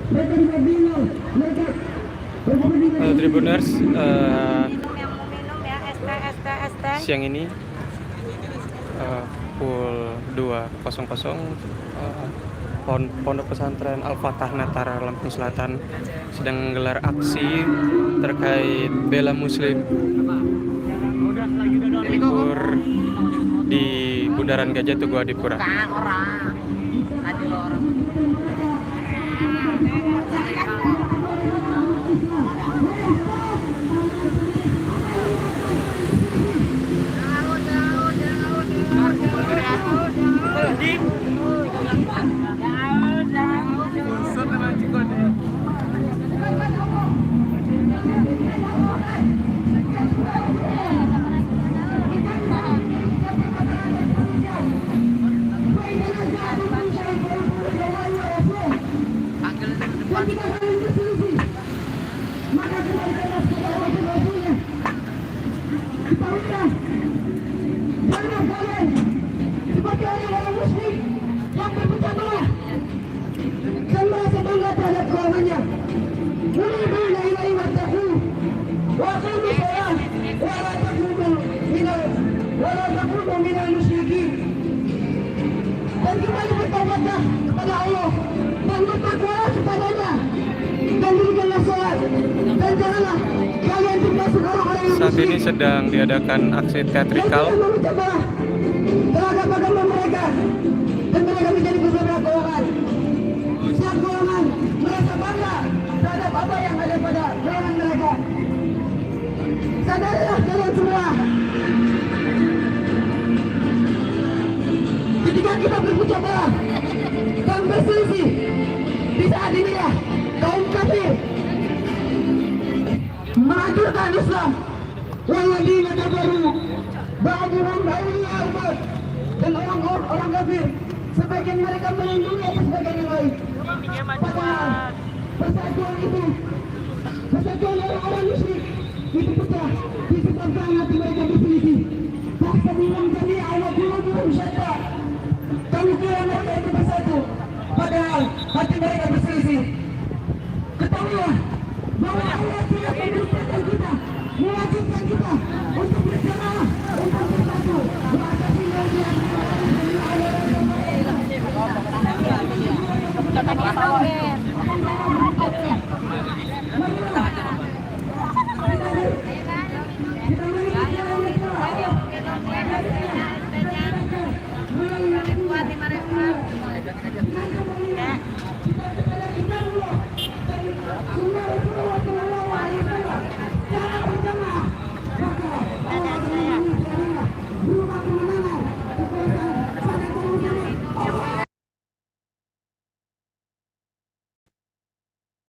Halo Tribuners, Yang mau minum ya, ST. siang ini pukul 2.00 Pondok Pesantren Al-Fatah Natara Lampung Selatan sedang menggelar aksi terkait bela Muslim libur di Bundaran Gajah Tugu Adipura. Dan kembali bertaubatlah kepada Allah dan bertakwalah kepadanya dan dirikanlah sholat dan janganlah kalian termasuk orang-orang yang Saat ini sedang diadakan aksi teatrikal terhadap agama mereka dan mereka menjadi beberapa golongan. Setiap golongan merasa bangga terhadap apa yang ada pada golongan mereka. Sadarilah kalian semua, ketika kita bermujabalah dan berselisih di saat inilah kaum kafir menghancurkan Islam. Walladzina kafaru ba'duhum awliya'u ba'd, dan orang kafir sebagian mereka melindungi atas sebagian yang lain. Padahal persatuan itu, persatuan orang-orang musyrik itu pecah disebabkan hati mereka berselisih. Bahkan bilang tadi Allah belum syatta, kamu kira mereka itu bersatu, padahal hati mereka berselisih. Ketahuilah bahwa Allah tidak memerintahkan kita, mewajibkan kita untuk berjamaah, untuk bersatu, mengatasi Kita tadi